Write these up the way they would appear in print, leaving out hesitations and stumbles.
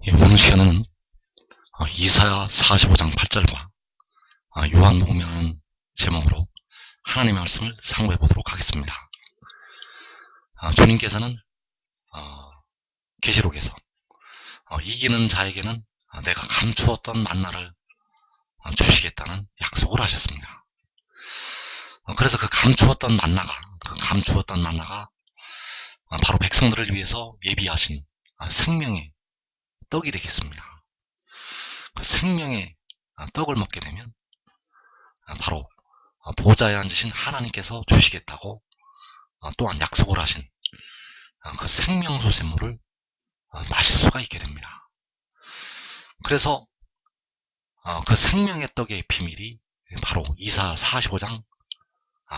오늘 시간에는 이사야 45장 8절과 요한복음이라는 제목으로 하나님의 말씀을 상고해 보도록 하겠습니다. 주님께서는 계시록에서 이기는 자에게는 내가 감추었던 만나를 주시겠다는 약속을 하셨습니다. 그래서 그 감추었던 만나가 바로 백성들을 위해서 예비하신 생명의 떡이 되겠습니다. 그 생명의 떡을 먹게 되면 바로 보좌에 앉으신 하나님께서 주시겠다고 또한 약속을 하신 그 생명수 샘물을 마실 수가 있게 됩니다. 그래서 그 생명의 떡의 비밀이 바로 이사야 45장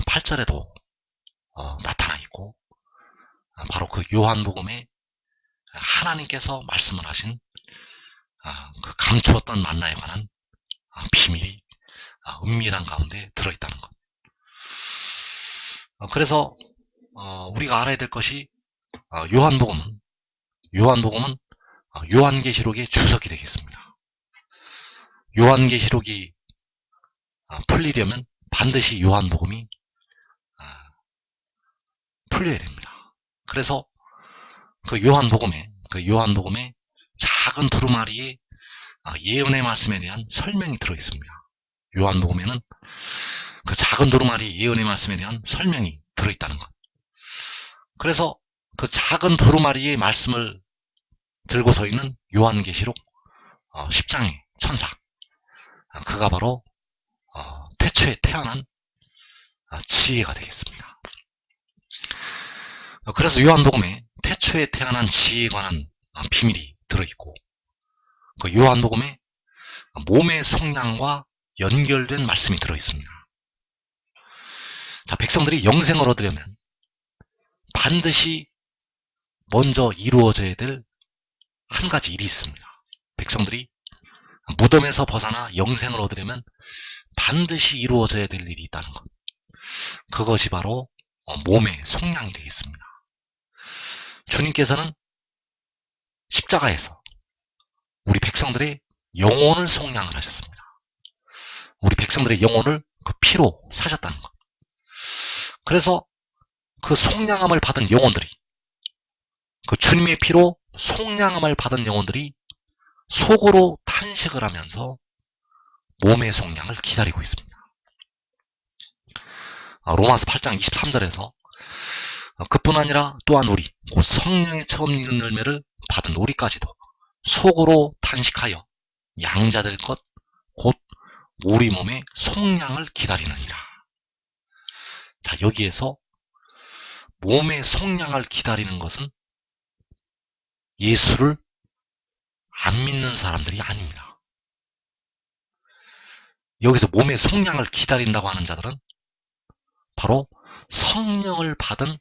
8절에도 나타나 있고, 바로 그 요한복음에 하나님께서 말씀을 하신 그 감추었던 만나에 관한 비밀이 은밀한 가운데 들어있다는 것. 그래서 우리가 알아야 될 것이 요한복음은 요한계시록의 주석이 되겠습니다. 요한계시록이 풀리려면 반드시 요한복음이 풀려야 됩니다. 그래서 그 요한복음에 작은 두루마리에 예언의 말씀에 대한 설명이 들어있습니다. 요한복음에는 그 작은 두루마리 예언의 말씀에 대한 설명이 들어있다는 것. 그래서 그 작은 두루마리의 말씀을 들고 서 있는 요한계시록 10장의 천사, 그가 바로 태초에 태어난 지혜가 되겠습니다. 그래서 요한복음에 태초에 태어난 지혜에 관한 비밀이 들어있고, 그 요한복음에 몸의 속량과 연결된 말씀이 들어있습니다. 자, 백성들이 영생을 얻으려면 반드시 먼저 이루어져야 될 한 가지 일이 있습니다. 백성들이 무덤에서 벗어나 영생을 얻으려면 반드시 이루어져야 될 일이 있다는 것. 그것이 바로 몸의 속량이 되겠습니다. 주님께서는 십자가에서 우리 백성들의 영혼을 속량을 하셨습니다. 우리 백성들의 영혼을 그 피로 사셨다는 것. 그래서 그 속량함을 받은 영혼들이, 그 주님의 피로 속량함을 받은 영혼들이 속으로 탄식을 하면서 몸의 속량을 기다리고 있습니다. 로마서 8장 23절에서 그뿐 아니라 또한 우리 곧 성령의 처음 익은 열매를 받은 우리까지도 속으로 탄식하여 양자될 것 곧 우리 몸의 속량을 기다리느니라. 자, 여기에서 몸의 속량을 기다리는 것은 예수를 안 믿는 사람들이 아닙니다. 여기서 몸의 속량을 기다린다고 하는 자들은 바로 성령을 받은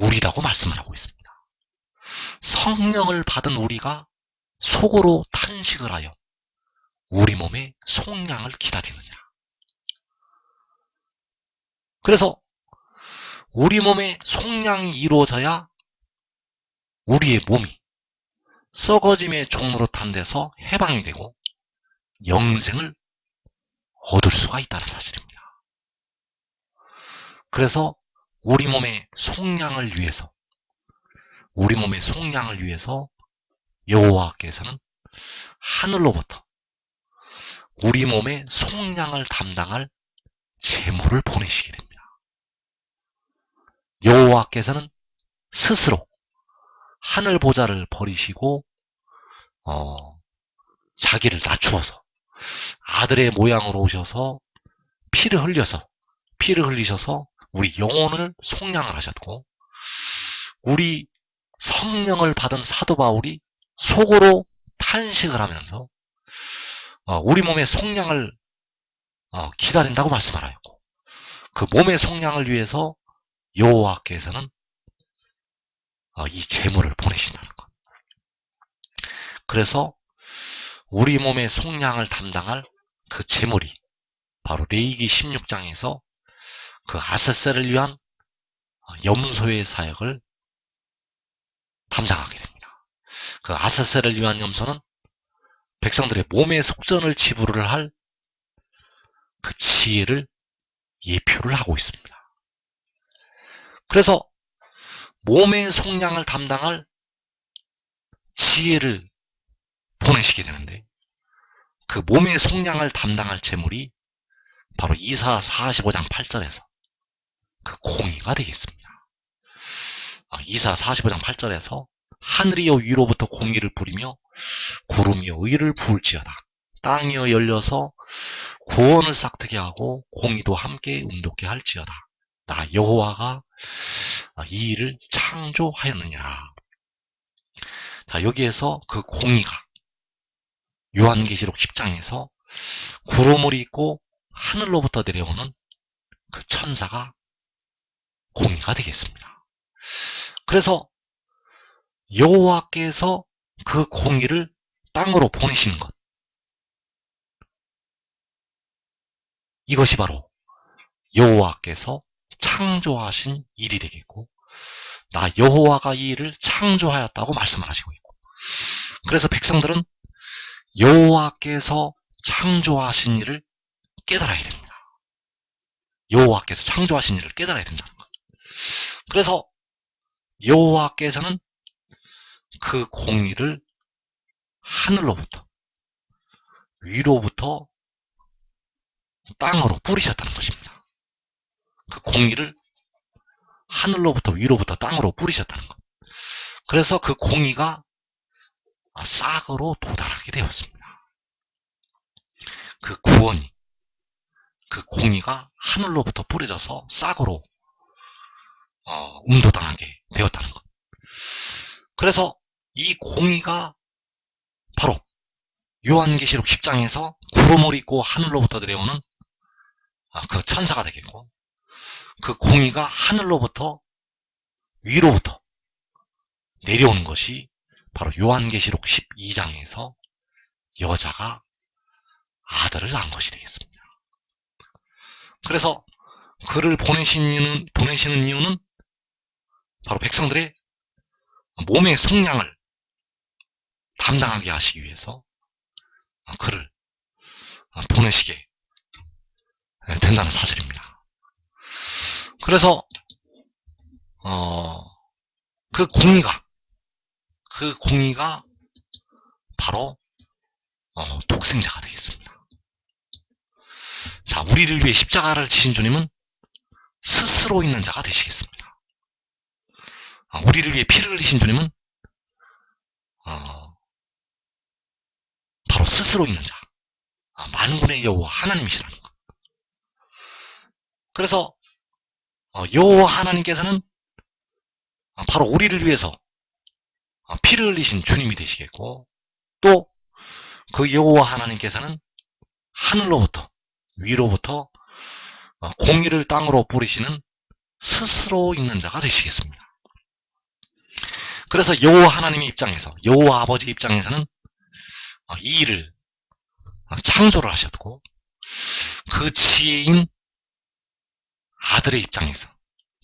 우리라고 말씀을 하고 있습니다. 성령을 받은 우리가 속으로 탄식을 하여 우리 몸의 속량을 기다리느냐. 그래서 우리 몸의 속량이 이루어져야 우리의 몸이 썩어짐의 종로로 탄 데서 해방이 되고 영생을 얻을 수가 있다는 사실입니다. 그래서 우리 몸의 속량을 위해서 여호와께서는 하늘로부터 우리 몸의 속량을 담당할 제물을 보내시게 됩니다. 여호와께서는 스스로 하늘 보좌를 버리시고 자기를 낮추어서 아들의 모양으로 오셔서 피를 흘리셔서 우리 영혼을 속량을 하셨고, 우리 성령을 받은 사도 바울이 속으로 탄식을 하면서 우리 몸의 속량을 기다린다고 말씀하였고, 그 몸의 속량을 위해서 여호와께서는 이 제물을 보내신다는 것. 그래서 우리 몸의 속량을 담당할 그 제물이 바로 레위기 16장에서 그 아세셀을 위한 염소의 사역을 담당하게 됩니다. 그 아사셀을 위한 염소는 백성들의 몸의 속전을 지불을 할 그 지혜를 예표를 하고 있습니다. 그래서 몸의 속량을 담당할 지혜를 보내시게 되는데, 그 몸의 속량을 담당할 제물이 바로 이사 45장 8절에서 그 공의가 되겠습니다. 이사 45장 8절에서 하늘이여 위로부터 공의를 부리며 구름이여 의를 부을지어다. 땅이여 열려서 구원을 싹트게 하고 공의도 함께 움돋게 할지어다. 나 여호와가 이 일을 창조하였느니라. 자, 여기에서 그 공의가 요한계시록 10장에서 구름을 입고 하늘로부터 내려오는 그 천사가 공의가 되겠습니다. 그래서 여호와께서 그 공의를 땅으로 보내시는 것, 이것이 바로 여호와께서 창조하신 일이 되겠고, 나 여호와가 이 일을 창조하였다고 말씀을 하시고 있고, 그래서 백성들은 여호와께서 창조하신 일을 깨달아야 됩니다. 여호와께서 창조하신 일을 깨달아야 된다는 것. 그래서 여호와께서는 그 공의를 하늘로부터 위로부터 땅으로 뿌리셨다는 것입니다. 그 공의를 하늘로부터 위로부터 땅으로 뿌리셨다는 것. 그래서 그 공의가 싹으로 도달하게 되었습니다. 그 구원이, 그 공의가 하늘로부터 뿌려져서 싹으로 움도당하게 되었다는 것. 그래서 이 공의가 바로 요한계시록 10장에서 구름을 입고 하늘로부터 내려오는 그 천사가 되겠고, 그 공의가 하늘로부터 위로부터 내려오는 것이 바로 요한계시록 12장에서 여자가 아들을 낳은 것이 되겠습니다. 그래서 그를 보내시는 이유는 바로 백성들의 몸의 성량을 담당하게 하시기 위해서 그를 보내시게 된다는 사실입니다. 그래서 그 공의가 바로 독생자가 되겠습니다. 자, 우리를 위해 십자가를 지신 주님은 스스로 있는 자가 되시겠습니다. 우리를 위해 피를 흘리신 주님은 바로 스스로 있는 자, 만군의 여호와 하나님이시라는 것. 그래서 여호와 하나님께서는 바로 우리를 위해서 피를 흘리신 주님이 되시겠고, 또 그 여호와 하나님께서는 하늘로부터 위로부터 공의를 땅으로 뿌리시는 스스로 있는 자가 되시겠습니다. 그래서 여호와 하나님의 입장에서, 여호와 아버지 입장에서는 이 일을 창조를 하셨고, 그 지혜인 아들의 입장에서,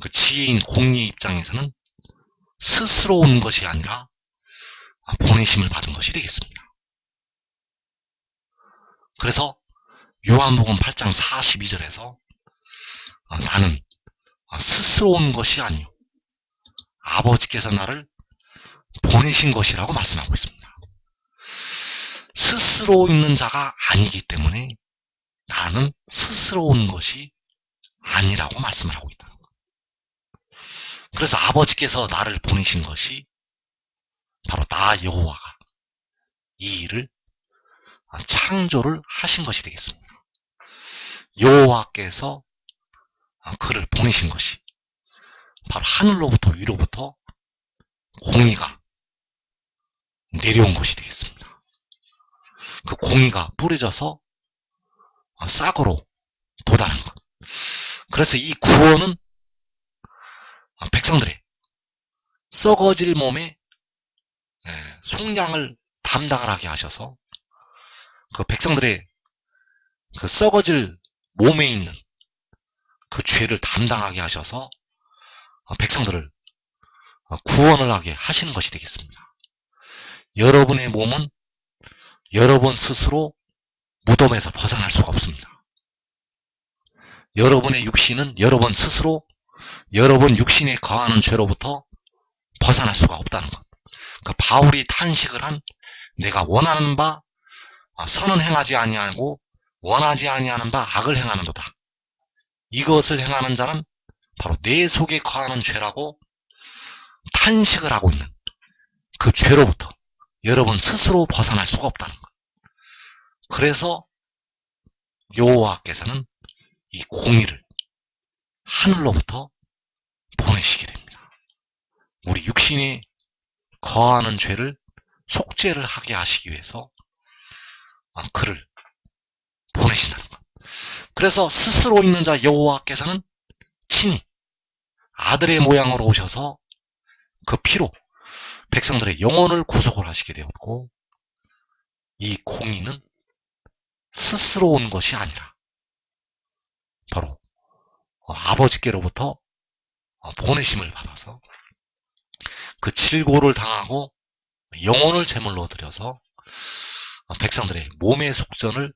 그 지혜인 공의의 입장에서는 스스로 온 것이 아니라 보내심을 받은 것이 되겠습니다. 그래서 요한복음 8장 42절에서 나는 스스로 온 것이 아니요 아버지께서 나를 보내신 것이라고 말씀하고 있습니다. 스스로 있는 자가 아니기 때문에 나는 스스로 온 것이 아니라고 말씀을 하고 있다는 것. 그래서 아버지께서 나를 보내신 것이 바로 나 여호와가 이 일을 창조를 하신 것이 되겠습니다. 여호와께서 그를 보내신 것이 바로 하늘로부터 위로부터 공의가 내려온 것이 되겠습니다. 그 공의가 뿌려져서 싹으로 도달한 것. 그래서 이 구원은 백성들의 썩어질 몸에 속량을 담당을 하게 하셔서 그 백성들의 그 썩어질 몸에 있는 그 죄를 담당하게 하셔서 백성들을 구원을 하게 하시는 것이 되겠습니다. 여러분의 몸은 여러분 스스로 무덤에서 벗어날 수가 없습니다. 여러분의 육신은 여러분 스스로 여러분 육신에 거하는 죄로부터 벗어날 수가 없다는 것. 그 바울이 탄식을 한 내가 원하는 바 선은 행하지 아니하고 원하지 아니하는 바 악을 행하는도다. 이것을 행하는 자는 바로 내 속에 거하는 죄라고 탄식을 하고 있는 그 죄로부터 여러분 스스로 벗어날 수가 없다는 것. 그래서 여호와께서는 이 공의를 하늘로부터 보내시게 됩니다. 우리 육신에 거하는 죄를 속죄를 하게 하시기 위해서 그를 보내신다는 것. 그래서 스스로 있는 자 여호와께서는 친히 아들의 모양으로 오셔서 그 피로 백성들의 영혼을 구속을 하시게 되었고, 이 공의는 스스로 온 것이 아니라 바로 아버지께로부터 보내심을 받아서 그 질고를 당하고 영혼을 제물로 드려서 백성들의 몸의 속전을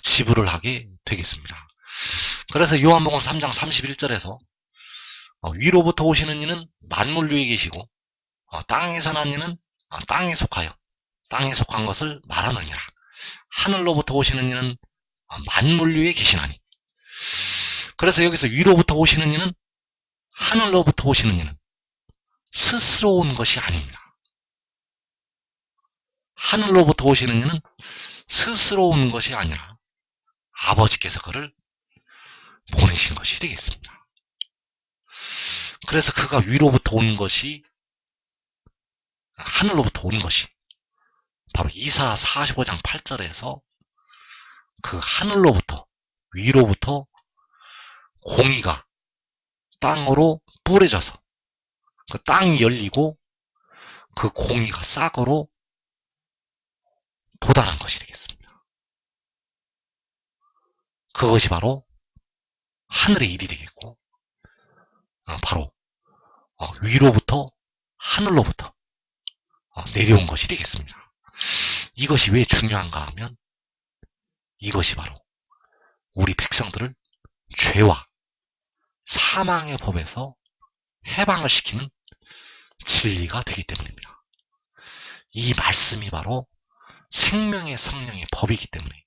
지불을 하게 되겠습니다. 그래서 요한복음 3장 31절에서 위로부터 오시는 이는 만물 위에 계시고 땅에서 난 이는 땅에 속하여 땅에 속한 것을 말하느니라. 하늘로부터 오시는 이는 만물 위에 계시나니. 그래서 여기서 위로부터 오시는 이는 하늘로부터 오시는 이는 스스로 온 것이 아닙니다. 하늘로부터 오시는 이는 스스로 온 것이 아니라 아버지께서 그를 보내신 것이 되겠습니다. 그래서 그가 위로부터 온 것이, 하늘로부터 온 것이 바로 이사 45장 8절에서 그 하늘로부터 위로부터 공의가 땅으로 뿌려져서 그 땅이 열리고 그 공의가 싹으로 돋아난 것이 되겠습니다. 그것이 바로 하늘의 일이 되겠고, 바로 위로부터 하늘로부터 내려온 것이 되겠습니다. 이것이 왜 중요한가 하면 이것이 바로 우리 백성들을 죄와 사망의 법에서 해방을 시키는 진리가 되기 때문입니다. 이 말씀이 바로 생명의 성령의 법이기 때문에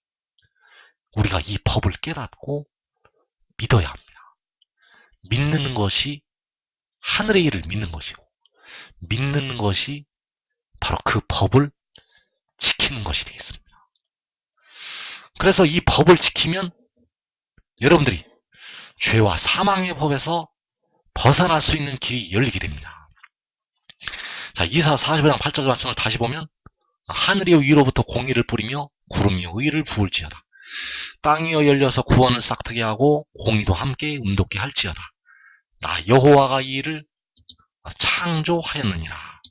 우리가 이 법을 깨닫고 믿어야 합니다. 믿는 것이 하늘의 일을 믿는 것이고, 믿는 것이 바로 그 법을 지키는 것이 되겠습니다. 그래서 이 법을 지키면 여러분들이 죄와 사망의 법에서 벗어날 수 있는 길이 열리게 됩니다. 자, 이사 45장 8절 말씀을 다시 보면 하늘이 위로부터 공의를 뿌리며 구름이 의를 부을지어다. 땅이여 열려서 구원을 싹트게 하고 공의도 함께 운돋게 할지어다. 나 여호와가 이 일을 창조하였느니라.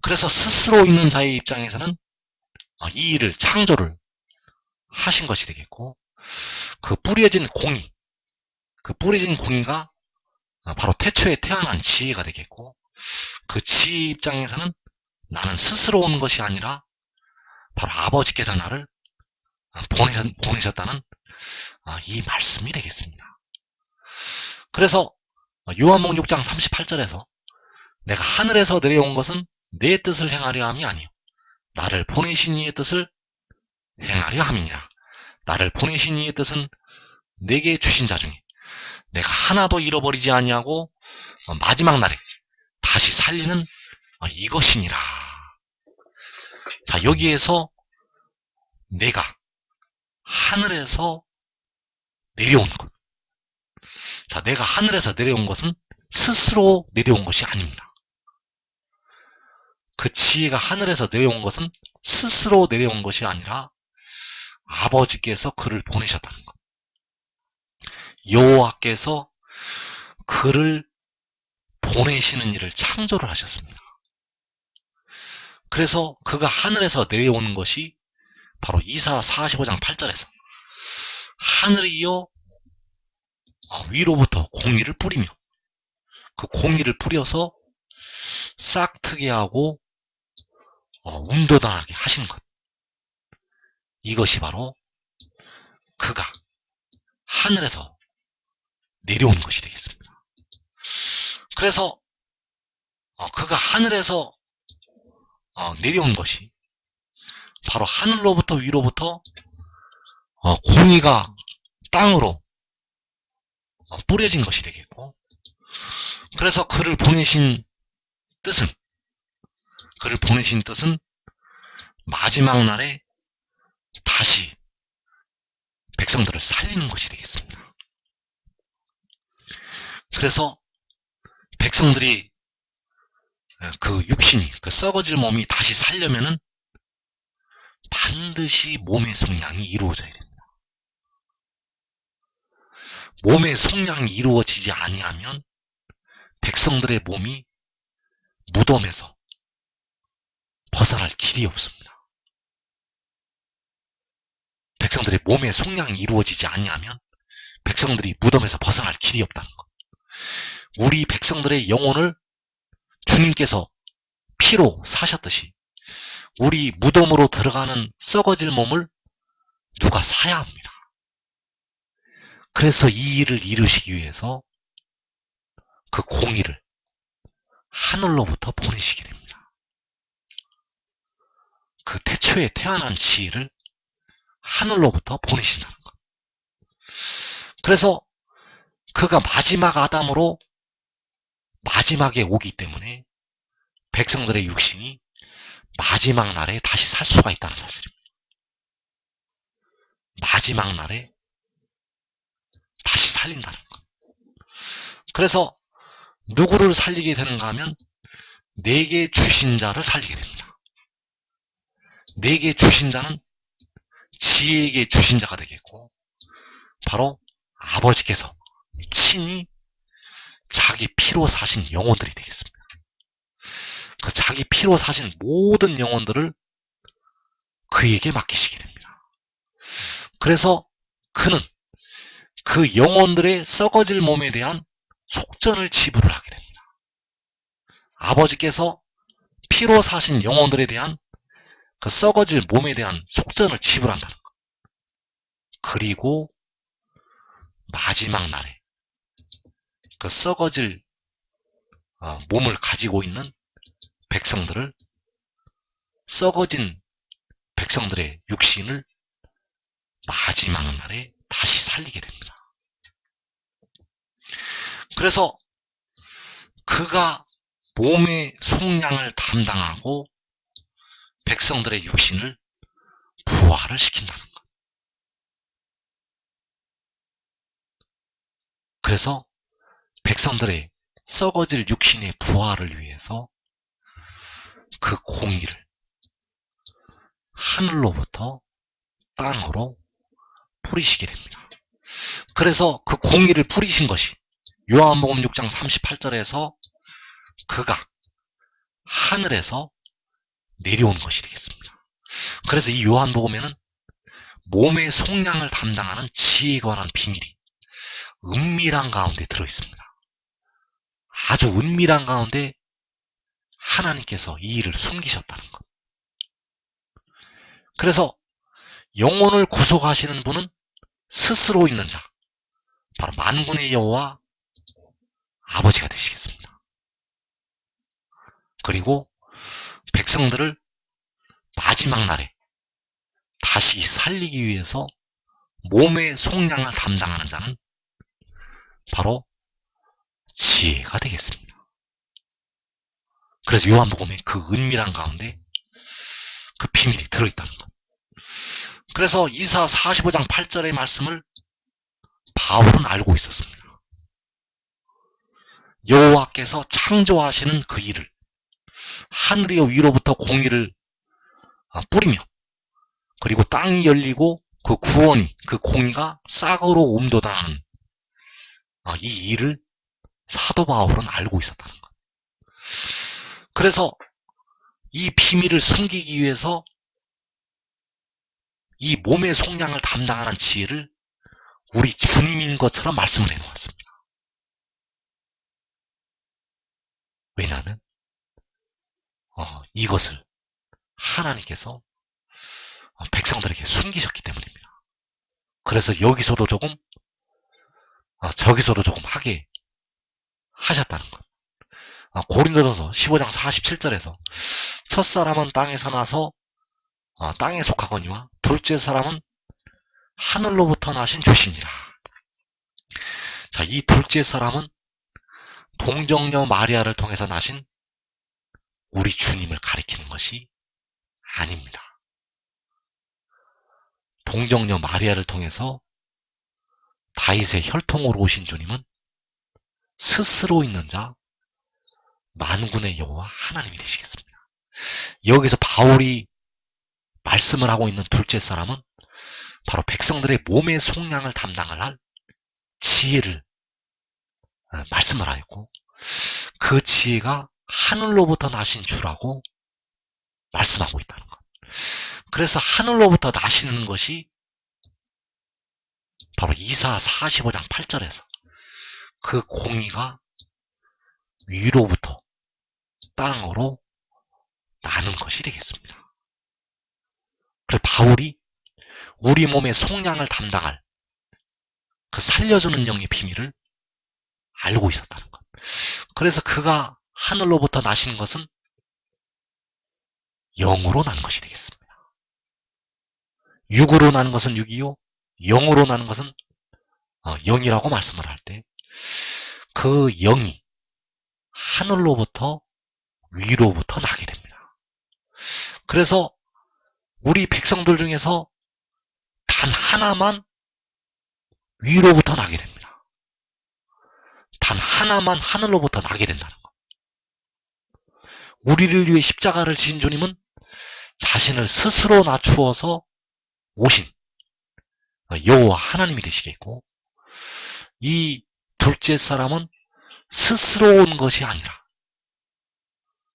그래서 스스로 있는 자의 입장에서는 이 일을 창조를 하신 것이 되겠고, 그 뿌려진 공의, 그 뿌려진 공의가 바로 태초에 태어난 지혜가 되겠고, 그 지혜 입장에서는 나는 스스로 온 것이 아니라 바로 아버지께서 나를 보내셨다는 이 말씀이 되겠습니다. 그래서 요한복음 6장 38절에서 내가 하늘에서 내려온 것은 내 뜻을 행하려 함이 아니요 나를 보내신 이의 뜻을 행하려 함이니라. 나를 보내신 이의 뜻은 내게 주신 자 중에 내가 하나도 잃어버리지 아니하고 마지막 날에 다시 살리는 이것이니라. 자, 여기에서 내가 하늘에서 내려온 것. 자, 내가 하늘에서 내려온 것은 스스로 내려온 것이 아닙니다. 그 지혜가 하늘에서 내려온 것은 스스로 내려온 것이 아니라 아버지께서 그를 보내셨다는 것. 여호와께서 그를 보내시는 일을 창조를 하셨습니다. 그래서 그가 하늘에서 내려오는 것이 바로 이사 45장 8절에서 하늘이여 위로부터 공의를 뿌리며 그 공의를 뿌려서 싹트게 하고 움도당하게 하시는 것. 이것이 바로 그가 하늘에서 내려온 것이 되겠습니다. 그래서 그가 하늘에서 내려온 것이 바로 하늘로부터 위로부터 공의가 땅으로 뿌려진 것이 되겠고, 그래서 그를 보내신 뜻은 마지막 날에 다시 백성들을 살리는 것이 되겠습니다. 그래서 백성들이 그 육신이, 그 썩어질 몸이 다시 살려면은 반드시 몸의 속량이 이루어져야 됩니다. 몸의 속량이 이루어지지 아니하면 백성들의 몸이 무덤에서 벗어날 길이 없습니다. 백성들의 몸의 속량이 이루어지지 아니하면 백성들이 무덤에서 벗어날 길이 없다는 것. 우리 백성들의 영혼을 주님께서 피로 사셨듯이 우리 무덤으로 들어가는 썩어질 몸을 누가 사야 합니다. 그래서 이 일을 이루시기 위해서 그 공의를 하늘로부터 보내시게 됩니다. 그 태초에 태어난 지혜를 하늘로부터 보내신다는 것. 그래서 그가 마지막 아담으로 마지막에 오기 때문에 백성들의 육신이 마지막 날에 다시 살 수가 있다는 사실입니다. 마지막 날에 다시 살린다는 것. 그래서 누구를 살리게 되는가 하면 내게 주신 자를 살리게 됩니다. 내게 주신 자는 지혜에게 주신 자가 되겠고, 바로 아버지께서 친히 자기 피로 사신 영혼들이 되겠습니다. 그 자기 피로 사신 모든 영혼들을 그에게 맡기시게 됩니다. 그래서 그는 그 영혼들의 썩어질 몸에 대한 속전을 지불을 하게 됩니다. 아버지께서 피로 사신 영혼들에 대한 그 썩어질 몸에 대한 속전을 지불한다는 것. 그리고 마지막 날에 그 썩어질 몸을 가지고 있는 백성들을, 썩어진 백성들의 육신을 마지막 날에 다시 살리게 됩니다. 그래서 그가 몸의 속량을 담당하고 백성들의 육신을 부활을 시킨다는 것. 그래서 백성들의 썩어질 육신의 부활을 위해서 그 공의를 하늘로부터 땅으로 뿌리시게 됩니다. 그래서 그 공의를 뿌리신 것이 요한복음 6장 38절에서 그가 하늘에서 내려온 것이 되겠습니다. 그래서 이 요한복음에는 몸의 속량을 담당하는 지혜에 관한 비밀이 은밀한 가운데 들어있습니다. 아주 은밀한 가운데 하나님께서 이 일을 숨기셨다는 것. 그래서 영혼을 구속하시는 분은 스스로 있는 자, 바로 만군의 여호와 아버지가 되시겠습니다. 그리고 백성들을 마지막 날에 다시 살리기 위해서 몸의 속량을 담당하는 자는 바로 지혜가 되겠습니다. 그래서 요한복음에 그 은밀한 가운데 그 비밀이 들어있다는 것. 그래서 이사 45장 8절의 말씀을 바울은 알고 있었습니다. 여호와께서 창조하시는 그 일을 하늘의 위로부터 공의를 뿌리며, 그리고 땅이 열리고 그 구원이, 그 공의가 싹으로 옮도당하는 이 일을 사도 바울은 알고 있었다는 것. 그래서 이 비밀을 숨기기 위해서 이 몸의 속량을 담당하는 지혜를 우리 주님인 것처럼 말씀을 해놓았습니다. 왜냐하면 이것을 하나님께서 백성들에게 숨기셨기 때문입니다. 그래서 여기서도 조금 저기서도 조금 하게 하셨다는 것. 고린도전서 15장 47절에서 첫사람은 땅에서 나서 땅에 속하거니와 둘째 사람은 하늘로부터 나신 주시니라. 자, 이 둘째 사람은 동정녀 마리아를 통해서 나신 우리 주님을 가리키는 것이 아닙니다. 동정녀 마리아를 통해서 다윗의 혈통으로 오신 주님은 스스로 있는 자 만군의 여호와 하나님이 되시겠습니다. 여기서 바울이 말씀을 하고 있는 둘째 사람은 바로 백성들의 몸의 속량을 담당을 할 지혜를 말씀을 하였고, 그 지혜가 하늘로부터 나신 주라고 말씀하고 있다는 것. 그래서 하늘로부터 나시는 것이 바로 이사야 45장 8절에서 그 공의가 위로부터 땅으로 나는 것이 되겠습니다. 그래서 바울이 우리 몸의 속량을 담당할 그 살려주는 영의 비밀을 알고 있었다는 것. 그래서 그가 하늘로부터 나신 것은 영으로 난 것이 되겠습니다. 육으로 난 것은 육이요, 영으로 나는 것은 영이라고 말씀을 할 때 그 영이 하늘로부터 위로부터 나게 됩니다. 그래서 우리 백성들 중에서 단 하나만 위로부터 나게 됩니다. 단 하나만 하늘로부터 나게 된다는 것. 우리를 위해 십자가를 지신 주님은 자신을 스스로 낮추어서 오신 여호와 하나님이 되시겠고, 이 둘째 사람은 스스로 온 것이 아니라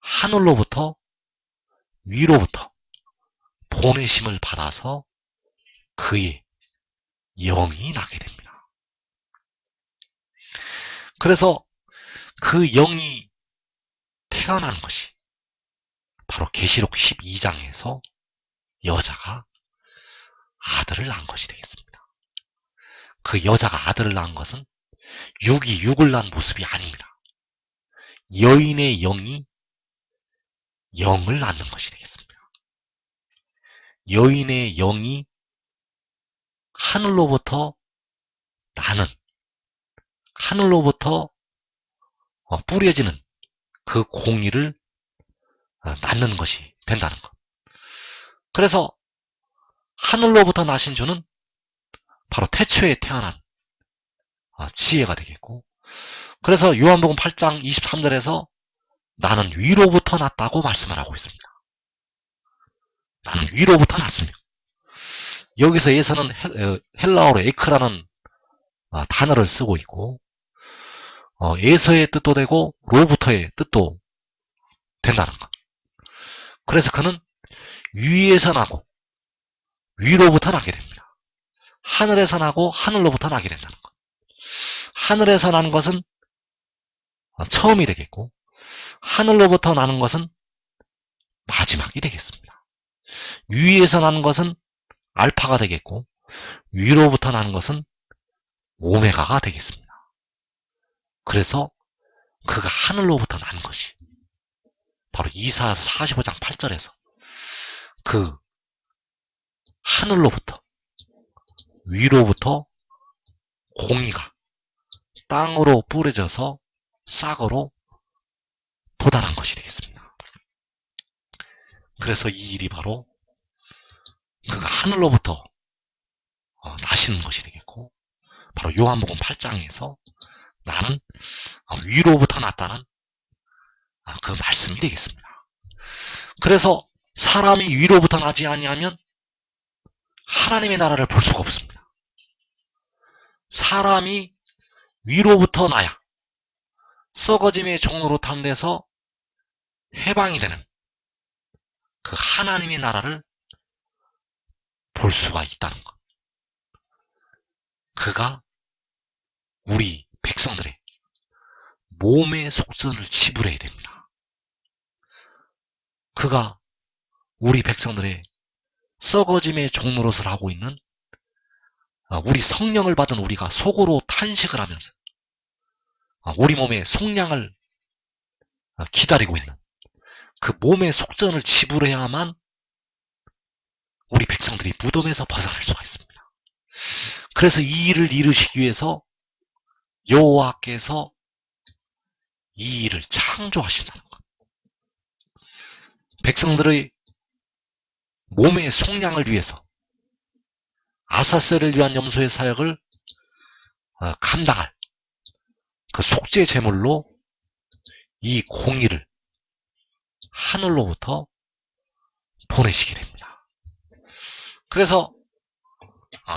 하늘로부터 위로부터 보내심을 받아서 그의 영이 나게 됩니다. 그래서 그 영이 태어난 것이 바로 계시록 12장에서 여자가 아들을 낳은 것이 되겠습니다. 그 여자가 아들을 낳은 것은 육이 육을 낳은 모습이 아닙니다. 여인의 영이 영을 낳는 것이 되겠습니다. 여인의 영이 하늘로부터 나는, 하늘로부터 뿌려지는 그 공의를 낳는 것이 된다는 것. 그래서 하늘로부터 나신 주는 바로 태초에 태어난 지혜가 되겠고, 그래서 요한복음 8장 23절에서 나는 위로부터 났다고 말씀을 하고 있습니다. 나는 위로부터 났습니다. 여기서 에서는 헬라어로 에크라는 단어를 쓰고 있고, 에서의 뜻도 되고 로부터의 뜻도 된다는 것. 그래서 그는 위에서 나고 위로부터 나게 됩니다. 하늘에서 나고 하늘로부터 나게 된다는 것. 하늘에서 나는 것은 처음이 되겠고, 하늘로부터 나는 것은 마지막이 되겠습니다. 위에서 나는 것은 알파가 되겠고, 위로부터 나는 것은 오메가가 되겠습니다. 그래서 그가 하늘로부터 나는 것이 바로 이사야 45장 8절에서 그 하늘로부터 위로부터 공의가 땅으로 뿌려져서 싹으로 도달한 것이 되겠습니다. 그래서 이 일이 바로 그가 하늘로부터 나시는 것이 되겠고, 바로 요한복음 8장에서 나는 위로부터 났다는 그 말씀이 되겠습니다. 그래서 사람이 위로부터 나지 아니하면 하나님의 나라를 볼 수가 없습니다. 사람이 위로부터 나야 썩어짐의 종로로 탐내서 해방이 되는 그 하나님의 나라를 볼 수가 있다는 것. 그가 우리 백성들의 몸의 속전을 지불해야 됩니다. 그가 우리 백성들의 썩어짐의 종노릇을 하고 있는 우리 성령을 받은 우리가 속으로 탄식을 하면서 우리 몸의 속량을 기다리고 있는 그 몸의 속전을 지불해야만 우리 백성들이 무덤에서 벗어날 수가 있습니다. 그래서 이 일을 이루시기 위해서 여호와께서 이 일을 창조하신다는 것. 백성들의 몸의 속량을 위해서 아사셀을 위한 염소의 사역을 감당할 그 속죄 제물로 이 공의를 하늘로부터 보내시게 됩니다. 그래서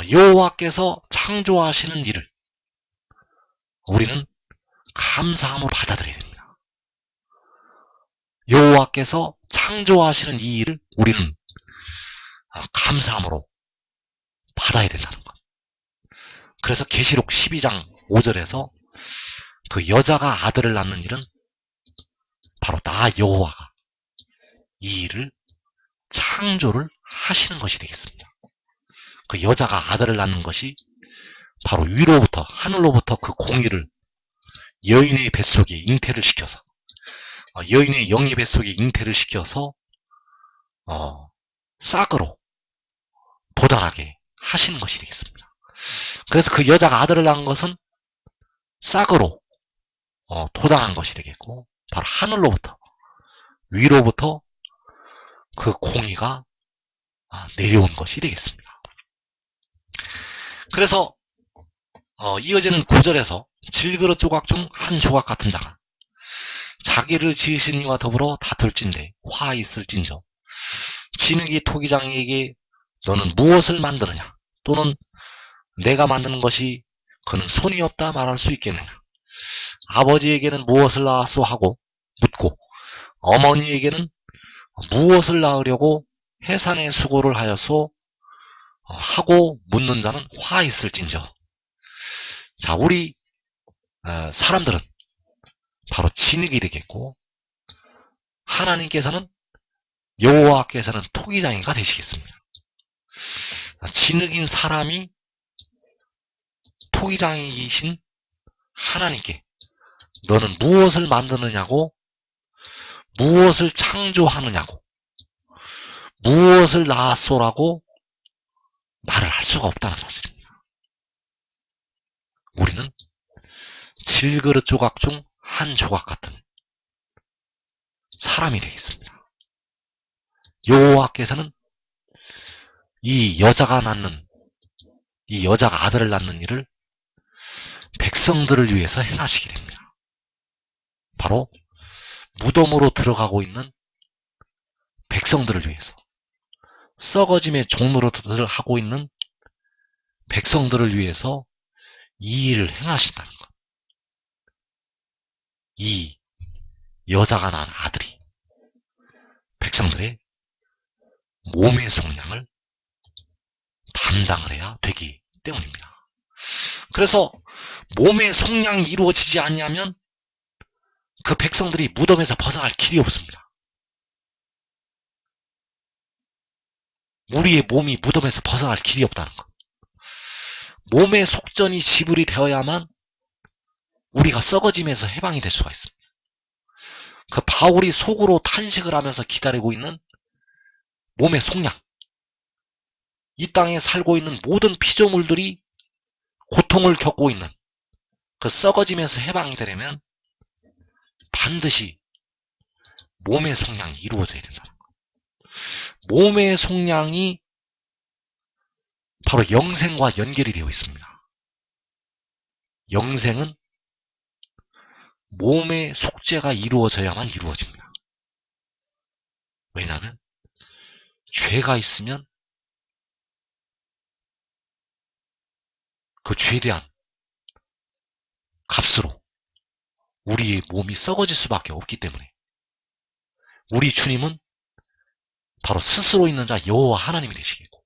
여호와께서 창조하시는 일을 우리는 감사함으로 받아들여야 됩니다. 여호와께서 창조하시는 이 일을 우리는 감사함으로 받아야 된다는 것. 그래서 계시록 12장 5절에서 그 여자가 아들을 낳는 일은 바로 나 여호와가 이 일을 창조를 하시는 것이 되겠습니다. 그 여자가 아들을 낳는 것이 바로 위로부터 하늘로부터 그 공의를 여인의 뱃속에 잉태를 시켜서 여인의 영의 뱃속에 잉태를 시켜서 싹으로 도달하게 하시는 것이 되겠습니다. 그래서 그 여자가 아들을 낳은 것은 싹으로 도달한 것이 되겠고 바로 하늘로부터 위로부터 그 공의가 내려온 것이 되겠습니다. 그래서 이어지는 9절에서 질그릇 조각 중 한 조각 같은 자가 자기를 지으신 이와 더불어 다툴진대 화 있을진저 진흙이 토기장에게 너는 무엇을 만드느냐 또는 내가 만드는 것이 그는 손이 없다 말할 수 있겠느냐 아버지에게는 무엇을 낳았소 하고 묻고 어머니에게는 무엇을 낳으려고 해산의 수고를 하였소 하고 묻는 자는 화 있을진저. 자, 우리 사람들은 바로 진흙이 되겠고 하나님께서는 여호와께서는 토기장이가 되시겠습니다. 진흙인 사람이 토기장이신 하나님께 너는 무엇을 만드느냐고 무엇을 창조하느냐고 무엇을 낳았소라고 말을 할 수가 없다는 사실입니다. 우리는 질그릇 조각 중 한 조각 같은 사람이 되겠습니다. 여호와께서는 이 여자가 아들을 낳는 일을 백성들을 위해서 행하시게 됩니다. 바로 무덤으로 들어가고 있는 백성들을 위해서 썩어짐의 종노릇을 하고 있는 백성들을 위해서 이 일을 행하신다는 것. 이 여자가 낳은 아들이 백성들의 몸의 속량을 담당을 해야 되기 때문입니다. 그래서 몸의 속량이 이루어지지 않냐면 그 백성들이 무덤에서 벗어날 길이 없습니다. 우리의 몸이 무덤에서 벗어날 길이 없다는 것. 몸의 속전이 지불이 되어야만 우리가 썩어짐에서 해방이 될 수가 있습니다. 그 바울이 속으로 탄식을 하면서 기다리고 있는 몸의 속량. 이 땅에 살고 있는 모든 피조물들이 고통을 겪고 있는 그 썩어짐에서 해방이 되려면 반드시 몸의 속량이 이루어져야 된다는 것. 몸의 속량이 바로 영생과 연결이 되어 있습니다. 영생은 몸의 속죄가 이루어져야만 이루어집니다. 왜냐하면 죄가 있으면 그 죄에 대한 값으로 우리의 몸이 썩어질 수밖에 없기 때문에 우리 주님은 바로 스스로 있는 자 여호와 하나님이 되시겠고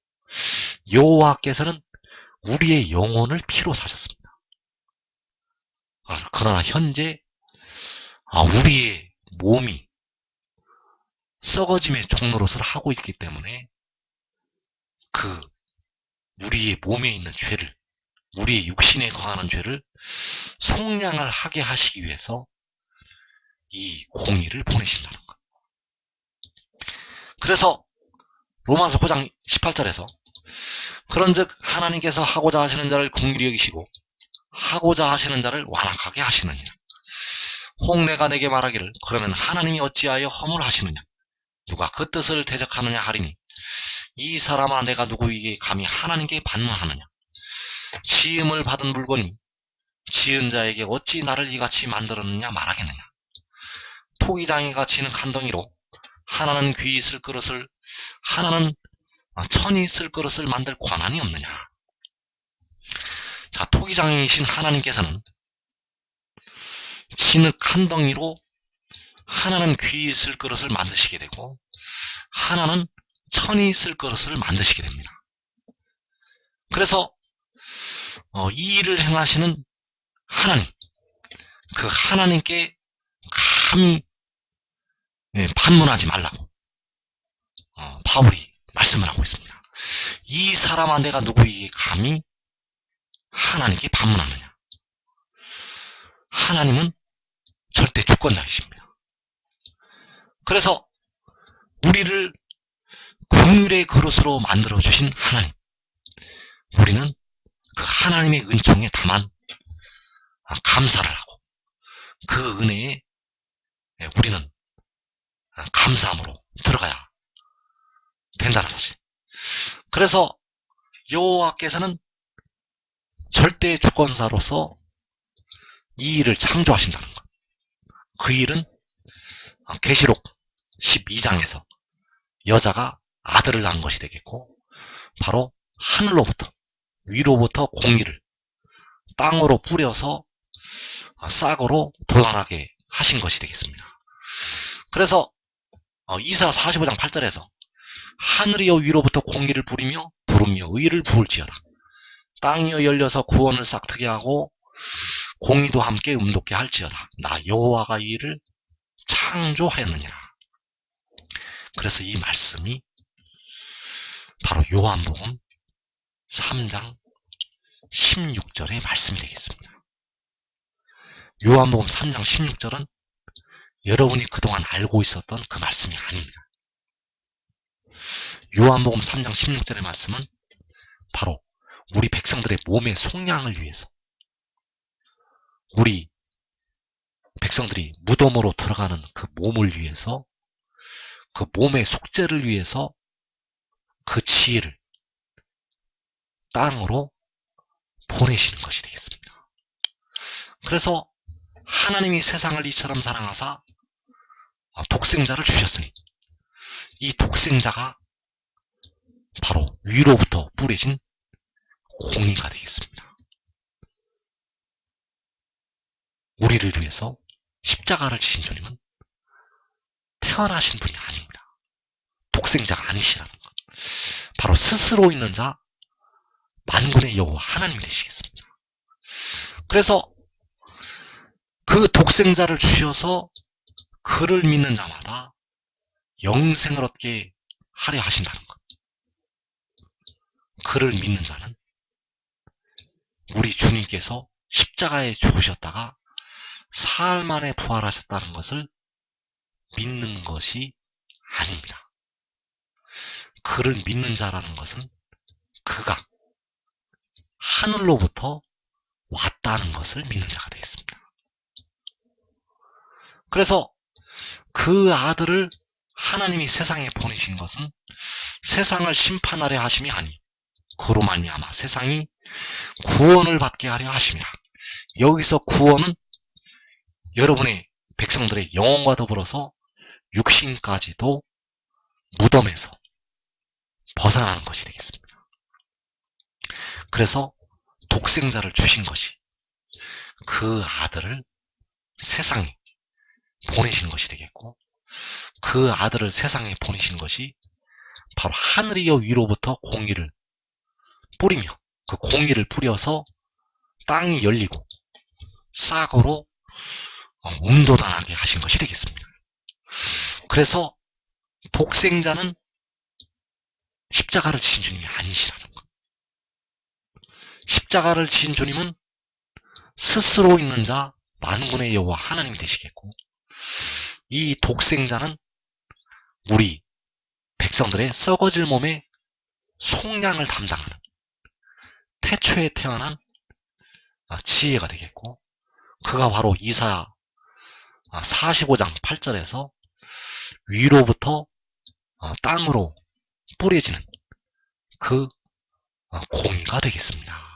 여호와께서는 우리의 영혼을 피로 사셨습니다. 그러나 현재 우리의 몸이 썩어짐의 종노릇을 하고 있기 때문에 그 우리의 몸에 있는 죄를, 우리의 육신에 거하는 죄를 속량을 하게 하시기 위해서 이 공의를 보내신다는 것. 그래서 로마서 9장 18절에서 그런즉 하나님께서 하고자 하시는 자를 긍휼히 여기시고 하고자 하시는 자를 완악하게 하시느니라. 혹 내가 내게 말하기를 그러면 하나님이 어찌하여 허물하시느냐 누가 그 뜻을 대적하느냐 하리니 이 사람아 내가 누구에게 감히 하나님께 반문하느냐. 지음을 받은 물건이 지은 자에게 어찌 나를 이같이 만들었느냐 말하겠느냐. 토기장이가 지는 간덩이로 하나는 귀 있을 그릇을 하나는 천이 있을 그릇을 만들 권한이 없느냐. 자, 토기장이신 하나님께서는 진흙 한덩이로 하나는 귀 있을 그릇을 만드시게 되고 하나는 천이 있을 그릇을 만드시게 됩니다. 그래서 이 일을 행하시는 하나님, 그 하나님께 감히 반문하지 말라고 바울이 말씀을 하고 있습니다. 이 사람아 내가 누구에게 감히 하나님께 반문하느냐. 하나님은 절대 주권자이십니다. 그래서 우리를 긍휼의 그릇으로 만들어주신 하나님, 우리는 그 하나님의 은총에 다만 감사를 하고 그 은혜에 우리는 감사함으로 들어가야 된다는 사실. 그래서 여호와께서는 절대 주권자로서 이 일을 창조하신다는 것. 그 일은 계시록 12장에서 여자가 아들을 낳은 것이 되겠고 바로 하늘로부터 위로부터 공의를 땅으로 뿌려서 싹으로 도난하게 하신 것이 되겠습니다. 그래서 이사 45장 8절에서 하늘이여 위로부터 공의를 부르며 의를 부을지어다. 땅이여 열려서 구원을 싹트게 하고 공의도 함께 음돋게 할지어다. 나 여호와가 이 일을 창조하였느니라. 그래서 이 말씀이 바로 요한복음 3장 16절의 말씀이 되겠습니다. 요한복음 3장 16절은 여러분이 그동안 알고 있었던 그 말씀이 아닙니다. 요한복음 3장 16절의 말씀은 바로 우리 백성들의 몸의 속량을 위해서, 우리 백성들이 무덤으로 들어가는 그 몸을 위해서, 그 몸의 속죄를 위해서 그 지혜를 땅으로 보내시는 것이 되겠습니다. 그래서 하나님이 세상을 이처럼 사랑하사 독생자를 주셨으니 이 독생자가 바로 위로부터 뿌려진 공의가 되겠습니다. 우리를 위해서 십자가를 지신 주님은 태어나신 분이 아닙니다. 독생자가 아니시라는 것. 바로 스스로 있는 자 만군의 여호와 하나님이 되시겠습니다. 그래서 그 독생자를 주셔서 그를 믿는 자마다 영생을 얻게 하려 하신다는 것. 그를 믿는 자는 우리 주님께서 십자가에 죽으셨다가 사흘 만에 부활하셨다는 것을 믿는 것이 아닙니다. 그를 믿는 자라는 것은 그가 하늘로부터 왔다는 것을 믿는 자가 되겠습니다. 그래서 그 아들을 하나님이 세상에 보내신 것은 세상을 심판하려 하심이 아니 그로 말미암아 세상이 구원을 받게 하려 하심이라. 여기서 구원은 여러분의 백성들의 영혼과 더불어서 육신까지도 무덤에서 벗어나는 것이 되겠습니다. 그래서 독생자를 주신 것이 그 아들을 세상에 보내신 것이 되겠고, 그 아들을 세상에 보내신 것이 바로 하늘이여 위로부터 공의를 뿌리며 그 공의를 뿌려서 땅이 열리고 싹으로 음도단하게 하신 것이 되겠습니다. 그래서 독생자는 십자가를 지신 주님이 아니시라는 것. 십자가를 지신 주님은 스스로 있는 자 만군의 여호와 하나님이 되시겠고, 이 독생자는 우리 백성들의 썩어질 몸의 속량을 담당하는 태초에 태어난 지혜가 되겠고, 그가 바로 이사야 45장 8절에서 위로부터 땅으로 뿌려지는 그 공의가 되겠습니다.